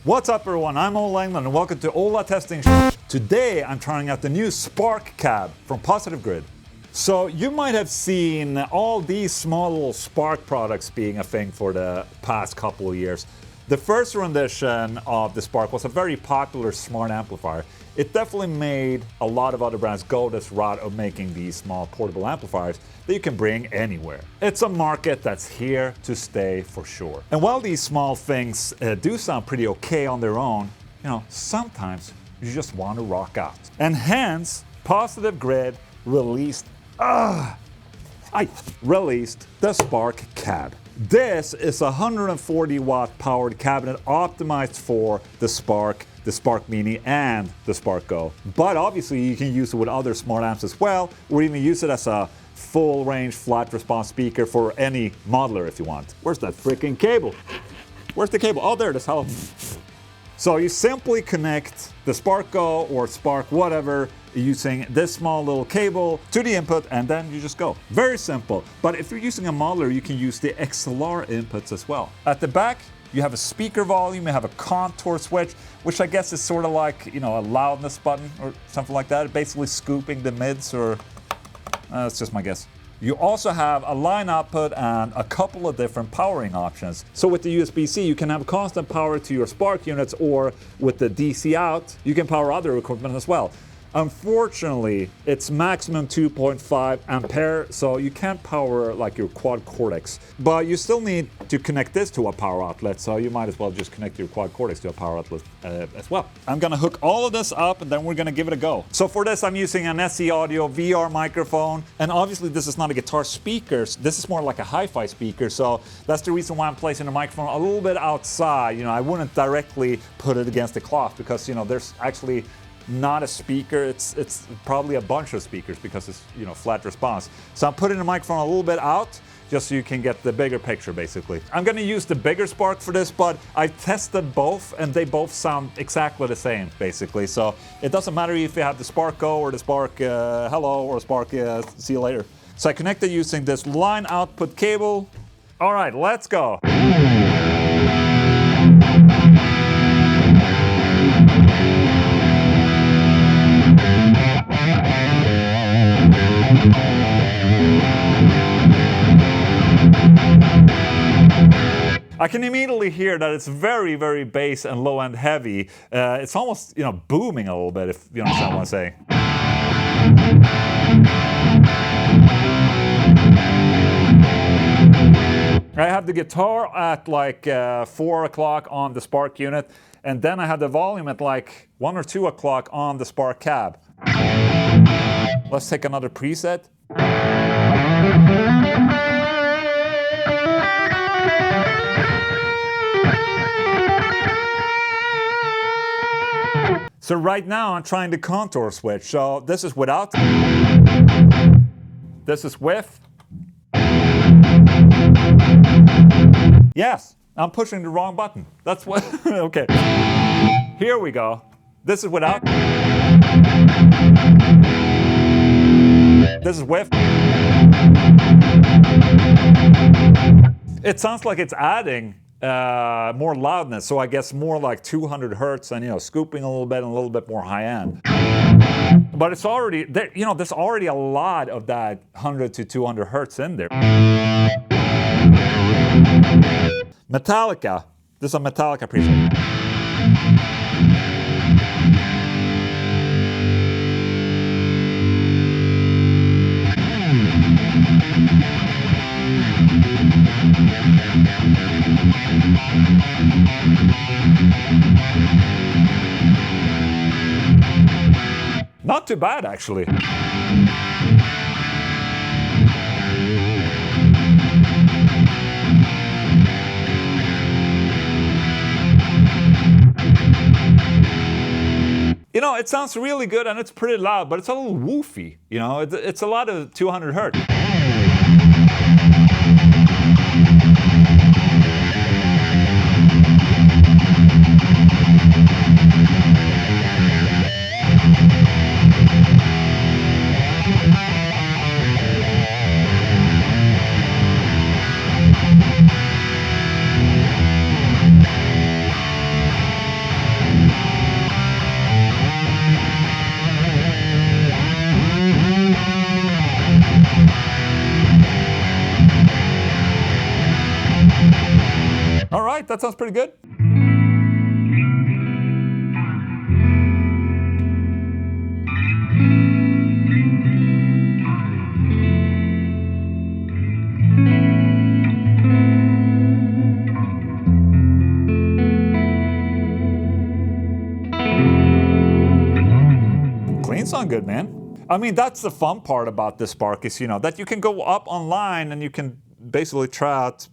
What's up everyone, I'm Englund and welcome to Ola Testing Show. Today I'm trying out the new Spark cab from Positive Grid. So you might have seen all these small little Spark products being a thing for the past couple of years. The first rendition of the Spark was a very popular smart amplifier. It definitely made a lot of other brands go this route of making these small portable amplifiers that you can bring anywhere. It's a market that's here to stay for sure. And while these small things do sound pretty okay on their own, sometimes you just want to rock out. And hence, Positive Grid released the Spark Cab. This is a 140 watt powered cabinet optimized for the Spark Mini and the Spark Go. But obviously you can use it with other smart amps as well, or even use it as a full range flat response speaker for any modeler if you want. Where's that freaking cable? Where's the cable? Oh, there it is. Hello. So you simply connect the Spark Go or Spark whatever using this small little cable to the input, and then you just go. Very simple. But if you're using a modeler, you can use the XLR inputs as well. At the back, you have a speaker volume, you have a contour switch, which I guess is sort of like, a loudness button or something like that, basically scooping the mids, or that's just my guess. You also have a line output and a couple of different powering options. So with the USB-C, you can have constant power to your Spark units, or with the DC out, you can power other equipment as well. Unfortunately, it's maximum 2.5 ampere, so you can't power like your Quad Cortex. But you still need to connect this to a power outlet, so you might as well just connect your Quad Cortex to a power outlet as well. I'm gonna hook all of this up and then we're gonna give it a go. So for this, I'm using an SE Audio VR microphone, and obviously this is not a guitar speaker, this is more like a hi-fi speaker, so that's the reason why I'm placing the microphone a little bit outside. I wouldn't directly put it against the cloth because, there's actually not a speaker, it's probably a bunch of speakers because it's flat response. So I'm putting the microphone a little bit out just so you can get the bigger picture basically. I'm gonna use the bigger Spark for this, but I tested both and they both sound exactly the same basically. So it doesn't matter if you have the Spark Go or the Spark Hello or Spark see you later. So I connected using this line output cable. All right, let's go. I can immediately hear that it's very, very bass and low end heavy. It's almost, booming a little bit, if you understand what I'm saying. I have the guitar at like 4 o'clock on the Spark unit, and then I have the volume at like 1 or 2 o'clock on the Spark Cab. Let's take another preset. So right now I'm trying to contour switch. So this is without. This is with. Yes, I'm pushing the wrong button. That's what, okay. Here we go. This is without. This is with. It sounds like it's adding more loudness, so I guess more like 200 hertz and scooping a little bit and a little bit more high end. But it's already there, there's already a lot of that 100 to 200 hertz in there. Metallica. This is a Metallica Preset. Not too bad, actually. It sounds really good and it's pretty loud, but it's a little woofy. It's a lot of 200 hertz. that sounds pretty good. Clean sound good, man. I mean, that's the fun part about this Spark is, you know, that you can go up online and you can basically try out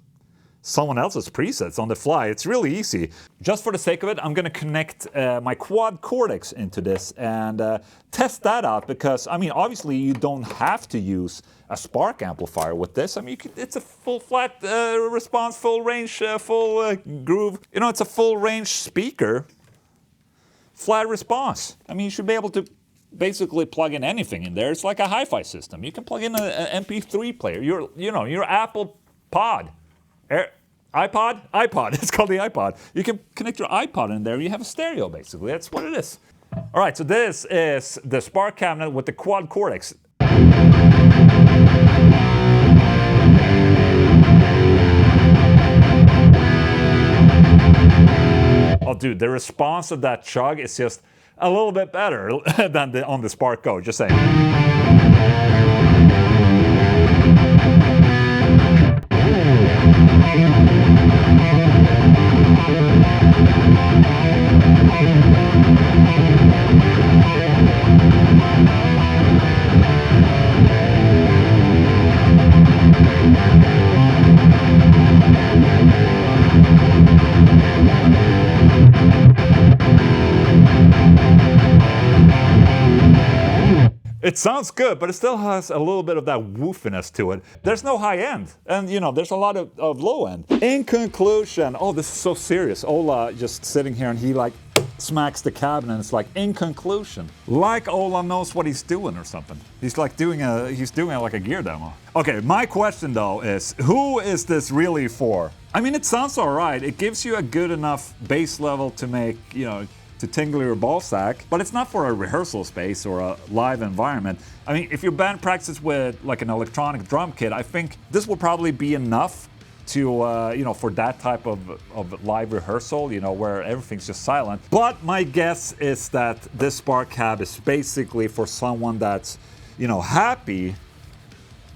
someone else's presets on the fly. It's really easy. Just for the sake of it, I'm gonna connect my Quad Cortex into this and test that out because, I mean, obviously you don't have to use a Spark amplifier with this. I mean, it's a full flat response, full range, full groove. You know, it's a full range speaker, flat response. I mean, you should be able to basically plug in anything in there. It's like a hi-fi system. You can plug in an MP3 player. Your Apple Pod, iPod. It's called the iPod. You can connect your iPod in there. You have a stereo basically. That's what it is. All right. So this is the Spark cabinet with the Quad Cortex. Oh, dude, the response of that chug is just a little bit better than on the Spark Go, just saying. It sounds good, but it still has a little bit of that woofiness to it. There's no high end, and you know, there's a lot of low end. In conclusion, oh, this is so serious. Ola just sitting here and he like smacks the cabinet and it's like, in conclusion. Like Ola knows what he's doing or something. He's like doing like a gear demo. Okay, my question though is, who is this really for? I mean, it sounds all right. It gives you a good enough bass level to make, you know, to tingle your ball sack, but it's not for a rehearsal space or a live environment. I mean, if your band practices with like an electronic drum kit, I think this will probably be enough to, you know, for that type of live rehearsal, you know, where everything's just silent. But my guess is that this Spark cab is basically for someone that's, you know, happy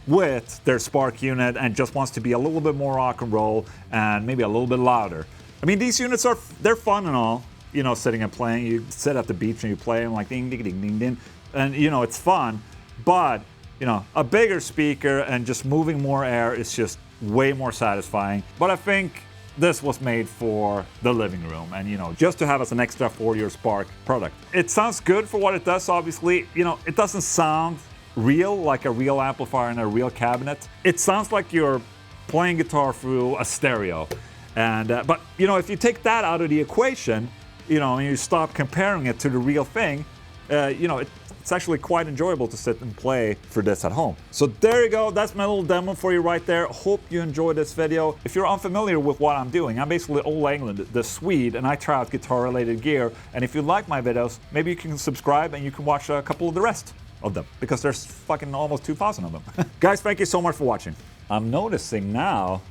with their Spark unit and just wants to be a little bit more rock and roll and maybe a little bit louder. I mean, these units they're fun and all. You know, sitting and playing, you sit at the beach and you play them like ding, ding, ding, ding, ding. And, you know, it's fun. But, you know, a bigger speaker and just moving more air is just way more satisfying. But I think this was made for the living room and, you know, just to have as an extra for your Spark product. It sounds good for what it does, obviously. You know, it doesn't sound real, like a real amplifier in a real cabinet. It sounds like you're playing guitar through a stereo. And, but, you know, if you take that out of the equation, you know, and you stop comparing it to the real thing, you know, it's actually quite enjoyable to sit and play for this at home. So there you go, that's my little demo for you right there. Hope you enjoyed this video. If you're unfamiliar with what I'm doing, I'm basically Ola Englund, the Swede, and I try out guitar-related gear. And if you like my videos, maybe you can subscribe and you can watch a couple of the rest of them, because there's fucking almost 2,000 of them. Guys, thank you so much for watching. I'm noticing now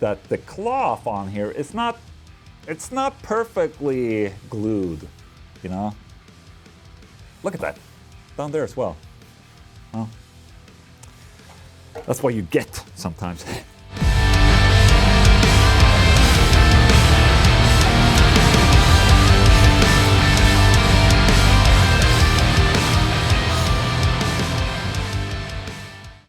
that the cloth on here is not, it's not perfectly glued, you know? Look at that, down there as well. Well, that's what you get sometimes.